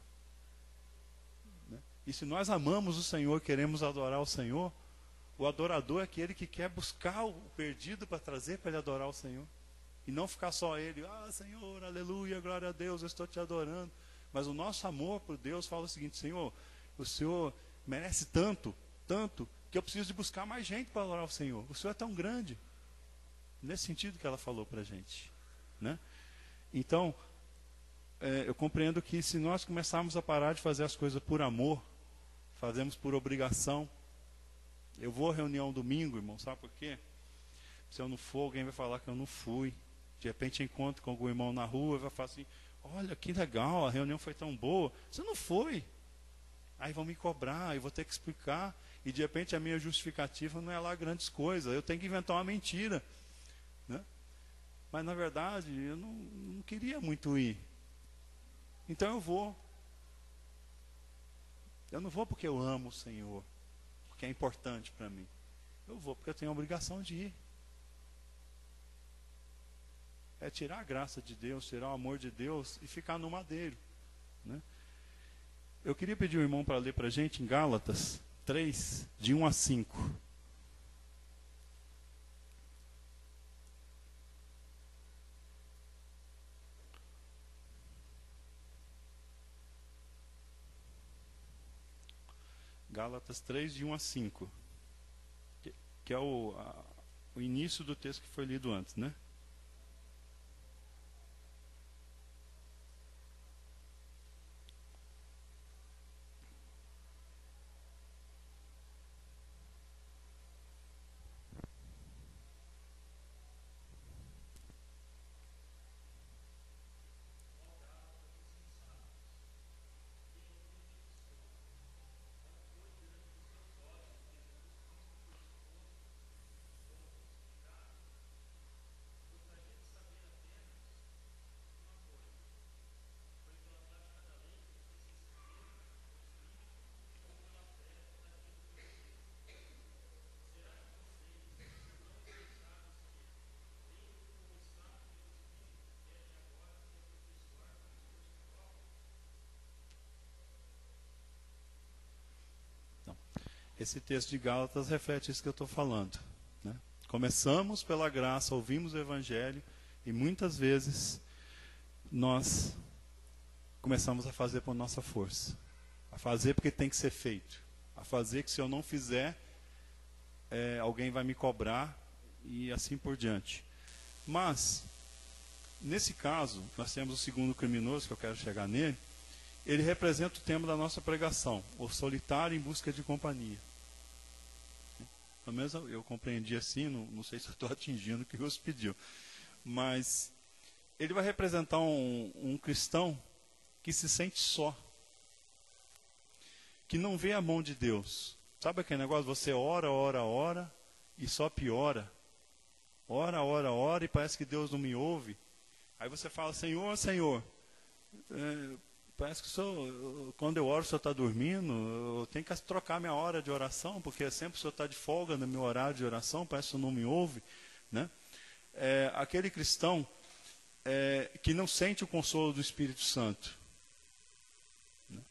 Né? E se nós amamos o Senhor, queremos adorar o Senhor, o adorador é aquele que quer buscar o perdido para trazer para ele adorar o Senhor. E não ficar só ele: Senhor, aleluia, glória a Deus, eu estou te adorando. Mas o nosso amor por Deus fala o seguinte: Senhor, o Senhor merece tanto, tanto, que eu preciso de buscar mais gente para adorar o Senhor. O Senhor é tão grande. Nesse sentido que ela falou para a gente. Né? Então, eu compreendo que se nós começarmos a parar de fazer as coisas por amor, fazemos por obrigação. Eu vou à reunião domingo, irmão, sabe por quê? Se eu não for, alguém vai falar que eu não fui. De repente encontro com algum irmão na rua e vai falar assim: olha que legal, a reunião foi tão boa. Você não foi. Aí vão me cobrar, eu vou ter que explicar. E de repente a minha justificativa não é lá grandes coisas. Eu tenho que inventar uma mentira. Né? Mas na verdade eu não queria muito ir. Então eu vou. Eu não vou porque eu amo o Senhor, porque é importante para mim. Eu vou porque eu tenho a obrigação de ir. É tirar a graça de Deus, tirar o amor de Deus e ficar no madeiro. Né? Eu queria pedir o irmão para ler para a gente em Gálatas 3, de 1 a 5. Gálatas 3, de 1 a 5. Que é o início do texto que foi lido antes, né? Esse texto de Gálatas reflete isso que eu estou falando, né? Começamos pela graça, ouvimos o Evangelho e muitas vezes nós começamos a fazer por nossa força, a fazer porque tem que ser feito, a fazer que se eu não fizer, alguém vai me cobrar e assim por diante. Mas, nesse caso, nós temos o segundo criminoso, que eu quero chegar nele. Ele representa o tema da nossa pregação, o solitário em busca de companhia. Pelo menos eu compreendi assim, não sei se eu estou atingindo o que Deus pediu. Mas ele vai representar um cristão que se sente só, que não vê a mão de Deus. Sabe aquele negócio, você ora, e só piora. Ora, e parece que Deus não me ouve. Aí você fala, Senhor, parece que quando eu oro o Senhor está dormindo, eu tenho que trocar minha hora de oração, porque sempre o Senhor está de folga no meu horário de oração, parece que o Senhor não me ouve, né? Aquele cristão que não sente o consolo do Espírito Santo, né?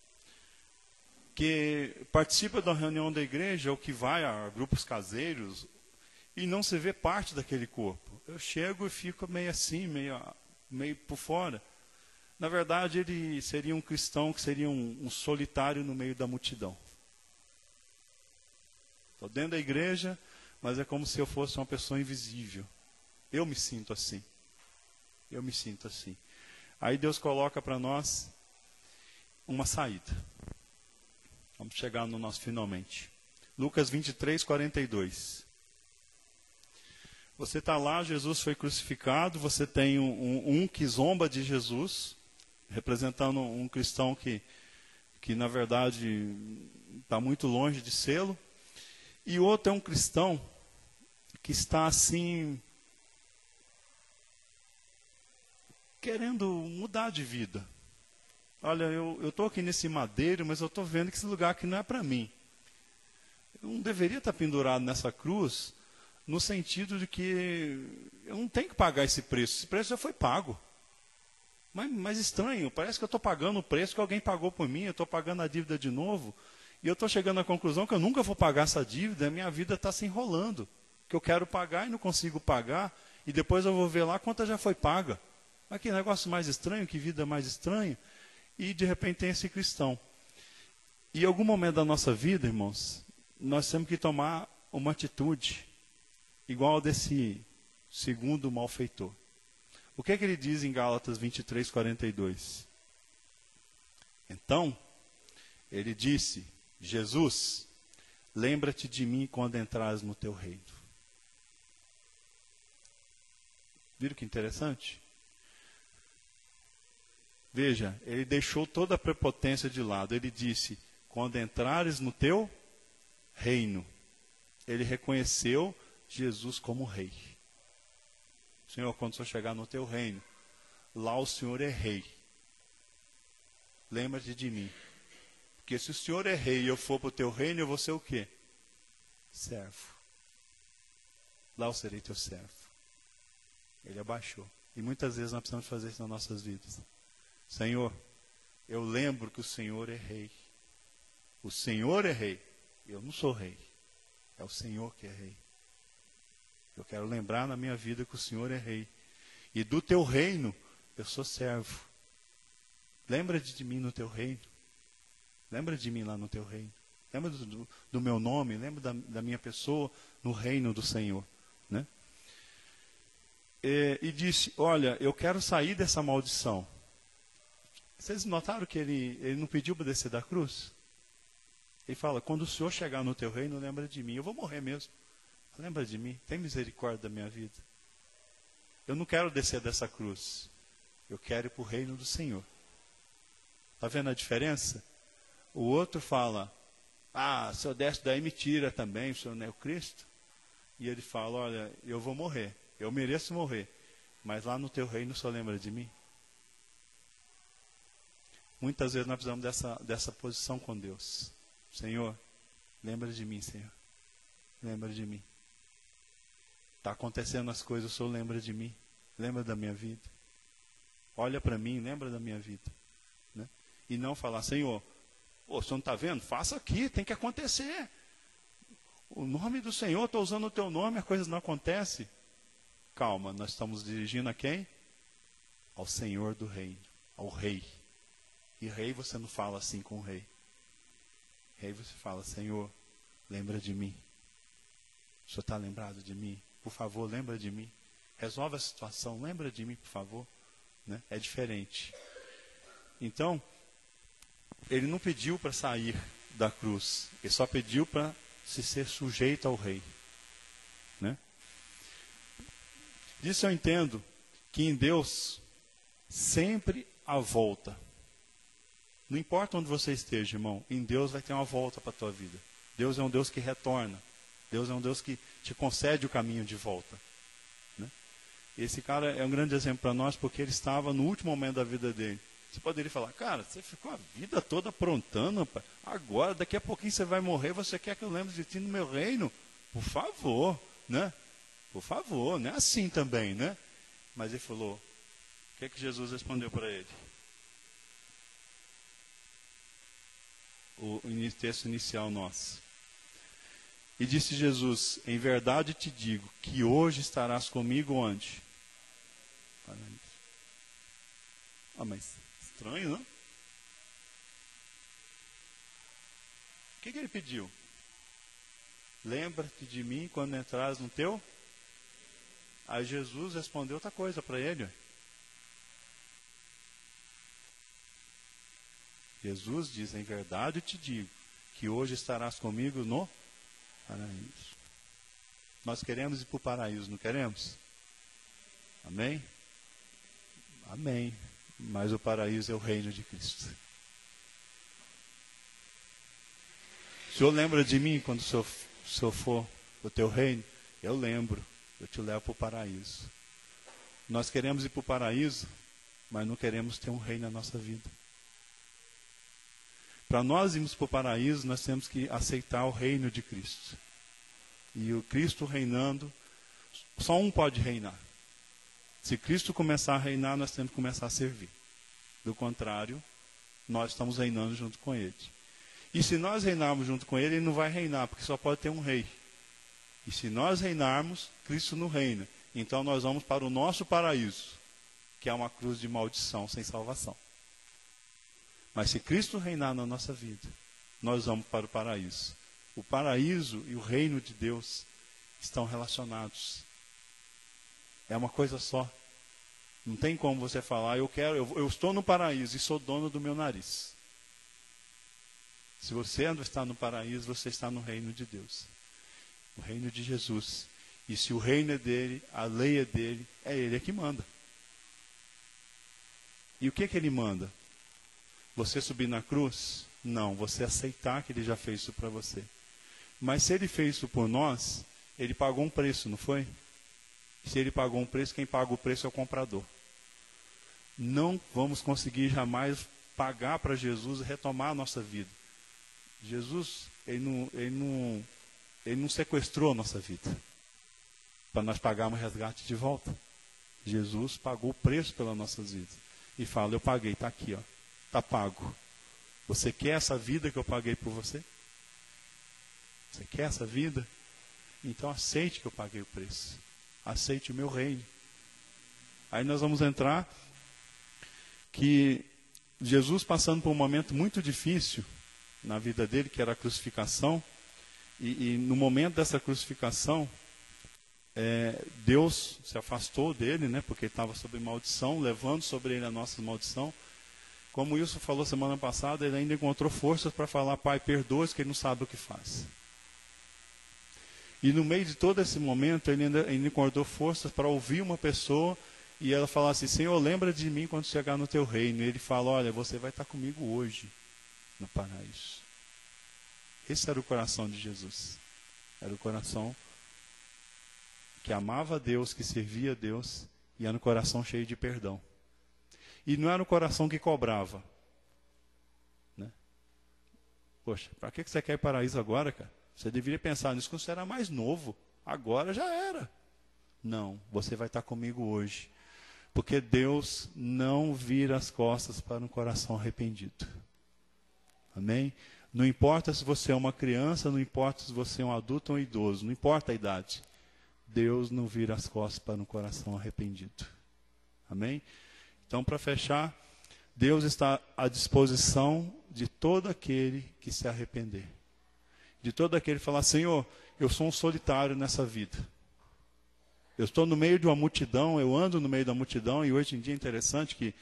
Que participa da reunião da igreja, ou que vai a grupos caseiros, e não se vê parte daquele corpo. Eu chego e fico meio assim, meio por fora. Na verdade, ele seria um cristão que seria um solitário no meio da multidão. Estou dentro da igreja, mas é como se eu fosse uma pessoa invisível. Eu me sinto assim. Aí Deus coloca para nós uma saída. Vamos chegar no nosso finalmente. Lucas 23, 42. Você está lá, Jesus foi crucificado, você tem um que zomba de Jesus, representando um cristão que na verdade está muito longe de sê-lo, e outro é um cristão que está assim, querendo mudar de vida. Olha, eu estou aqui nesse madeiro, mas eu estou vendo que esse lugar aqui não é para mim. Eu não deveria estar pendurado nessa cruz, no sentido de que eu não tenho que pagar esse preço já foi pago. Mas estranho, parece que eu estou pagando o preço que alguém pagou por mim, eu estou pagando a dívida de novo, e eu estou chegando à conclusão que eu nunca vou pagar essa dívida, a minha vida está se enrolando, que eu quero pagar e não consigo pagar, e depois eu vou ver lá quanta já foi paga. Mas que negócio mais estranho, que vida mais estranha, e de repente tem esse cristão. E em algum momento da nossa vida, irmãos, nós temos que tomar uma atitude igual desse segundo malfeitor. O que é que ele diz em Gálatas 23, 42? Então, ele disse, Jesus, lembra-te de mim quando entrares no teu reino. Viram que interessante? Veja, ele deixou toda a prepotência de lado. Ele disse, quando entrares no teu reino. Ele reconheceu Jesus como rei. Senhor, quando o Senhor chegar no teu reino, lá o Senhor é rei. Lembra-te de mim. Porque se o Senhor é rei e eu for para o teu reino, eu vou ser o quê? Servo. Lá eu serei teu servo. Ele abaixou. E muitas vezes nós precisamos fazer isso nas nossas vidas. Senhor, eu lembro que o Senhor é rei. O Senhor é rei. Eu não sou rei. É o Senhor que é rei. Eu quero lembrar na minha vida que o Senhor é rei. E do teu reino, eu sou servo. Lembra de mim no teu reino. Lembra de mim lá no teu reino. Lembra do meu nome. Lembra da minha pessoa no reino do Senhor. Né? E disse, olha, eu quero sair dessa maldição. Vocês notaram que ele não pediu para descer da cruz? Ele fala, quando o Senhor chegar no teu reino, lembra de mim. Eu vou morrer mesmo. Lembra de mim, tem misericórdia da minha vida. Eu não quero descer dessa cruz. Eu quero ir para o reino do Senhor. Está vendo a diferença? O outro fala, se eu desce daí me tira também, o Senhor não é o Cristo. E ele fala, olha, eu vou morrer, eu mereço morrer. Mas lá no teu reino o Senhor lembra de mim? Muitas vezes nós precisamos dessa posição com Deus. Senhor, lembra de mim, Senhor. Lembra de mim. Está acontecendo as coisas, o Senhor lembra de mim. Lembra da minha vida. Olha para mim, lembra da minha vida. Né? E não falar, Senhor, o Senhor não está vendo? Faça aqui, tem que acontecer. O nome do Senhor, estou usando o teu nome, a coisa não acontece. Calma, nós estamos dirigindo a quem? Ao Senhor do reino, ao rei. E rei você não fala assim com o rei. Rei você fala, Senhor, lembra de mim. O Senhor está lembrado de mim? Por favor, lembra de mim. Resolve a situação, lembra de mim, por favor. Né? É diferente. Então, ele não pediu para sair da cruz. Ele só pediu para se ser sujeito ao rei. Né? Disso eu entendo que em Deus sempre há volta. Não importa onde você esteja, irmão, em Deus vai ter uma volta para a tua vida. Deus é um Deus que retorna. Deus é um Deus que te concede o caminho de volta. Né? Esse cara é um grande exemplo para nós, porque ele estava no último momento da vida dele. Você poderia falar, cara, você ficou a vida toda aprontando, rapaz. Agora, daqui a pouquinho você vai morrer, você quer que eu lembre de ti no meu reino? Por favor, né? Por favor, não é assim também, né? Mas ele falou, o que é que Jesus respondeu para ele? O texto inicial nosso. E disse Jesus, em verdade te digo, que hoje estarás comigo onde? Mas estranho, não? O que ele pediu? Lembra-te de mim quando entrares no teu? Aí Jesus respondeu outra coisa para ele. Jesus diz, em verdade te digo, que hoje estarás comigo no paraíso. Nós queremos ir para o paraíso, não queremos? Amém? Amém. Mas o paraíso é o reino de Cristo. O Senhor lembra de mim quando o Senhor for para o teu reino? Eu lembro, eu te levo para o paraíso. Nós queremos ir para o paraíso, mas não queremos ter um reino na nossa vida. Para nós irmos para o paraíso, nós temos que aceitar o reino de Cristo. E o Cristo reinando, só um pode reinar. Se Cristo começar a reinar, nós temos que começar a servir. Do contrário, nós estamos reinando junto com Ele. E se nós reinarmos junto com Ele, Ele não vai reinar, porque só pode ter um rei. E se nós reinarmos, Cristo não reina. Então nós vamos para o nosso paraíso, que é uma cruz de maldição sem salvação. Mas se Cristo reinar na nossa vida, nós vamos para o paraíso. O paraíso e o reino de Deus estão relacionados. É uma coisa só. Não tem como você falar, eu estou no paraíso e sou dono do meu nariz. Se você não está no paraíso, você está no reino de Deus. O reino de Jesus. E se o reino é dele, a lei é dele, é ele que manda. E o que ele manda? Você subir na cruz? Não, você aceitar que ele já fez isso para você. Mas se ele fez isso por nós, ele pagou um preço, não foi? Se ele pagou um preço, quem paga o preço é o comprador. Não vamos conseguir jamais pagar para Jesus e retomar a nossa vida. Jesus, ele não sequestrou a nossa vida para nós pagarmos resgate de volta. Jesus pagou o preço pelas nossas vidas. E fala, eu paguei, está aqui, ó. Está pago. Você quer essa vida que eu paguei por você? Você quer essa vida? Então aceite que eu paguei o preço. Aceite o meu reino. Aí nós vamos entrar que Jesus passando por um momento muito difícil na vida dele, que era a crucificação, e no momento dessa crucificação, Deus se afastou dele, né, porque ele estava sob maldição, levando sobre ele a nossa maldição. Como o Wilson falou semana passada, ele ainda encontrou forças para falar, Pai, perdoa-os que ele não sabe o que faz. E no meio de todo esse momento, ele ainda encontrou forças para ouvir uma pessoa e ela falar assim, Senhor, lembra de mim quando chegar no teu reino. E ele fala, olha, você vai estar comigo hoje no paraíso. Esse era o coração de Jesus. Era o coração que amava a Deus, que servia a Deus, e era um coração cheio de perdão. E não era um coração que cobrava. Né? Poxa, para que você quer ir para o paraíso agora, cara? Você deveria pensar nisso quando você era mais novo. Agora já era. Não, você vai estar comigo hoje. Porque Deus não vira as costas para um coração arrependido. Amém? Não importa se você é uma criança, não importa se você é um adulto ou um idoso, não importa a idade. Deus não vira as costas para um coração arrependido. Amém? Então, para fechar, Deus está à disposição de todo aquele que se arrepender. De todo aquele que falar, Senhor, eu sou um solitário nessa vida. Eu estou no meio de uma multidão, eu ando no meio da multidão, e hoje em dia é interessante que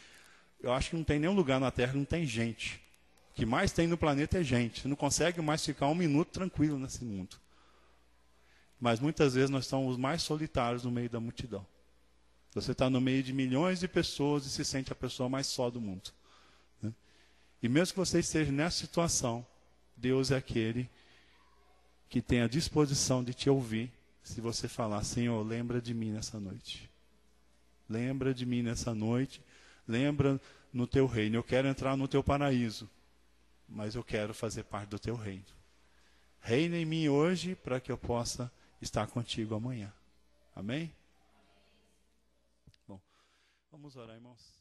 eu acho que não tem nenhum lugar na Terra que não tem gente. O que mais tem no planeta é gente. Você não consegue mais ficar um minuto tranquilo nesse mundo. Mas muitas vezes nós somos os mais solitários no meio da multidão. Você está no meio de milhões de pessoas e se sente a pessoa mais só do mundo. Né? E mesmo que você esteja nessa situação, Deus é aquele que tem a disposição de te ouvir, se você falar, Senhor, lembra de mim nessa noite. Lembra de mim nessa noite. Lembra no teu reino. Eu quero entrar no teu paraíso, mas eu quero fazer parte do teu reino. Reina em mim hoje para que eu possa estar contigo amanhã. Amém? Bom, vamos orar, irmãos.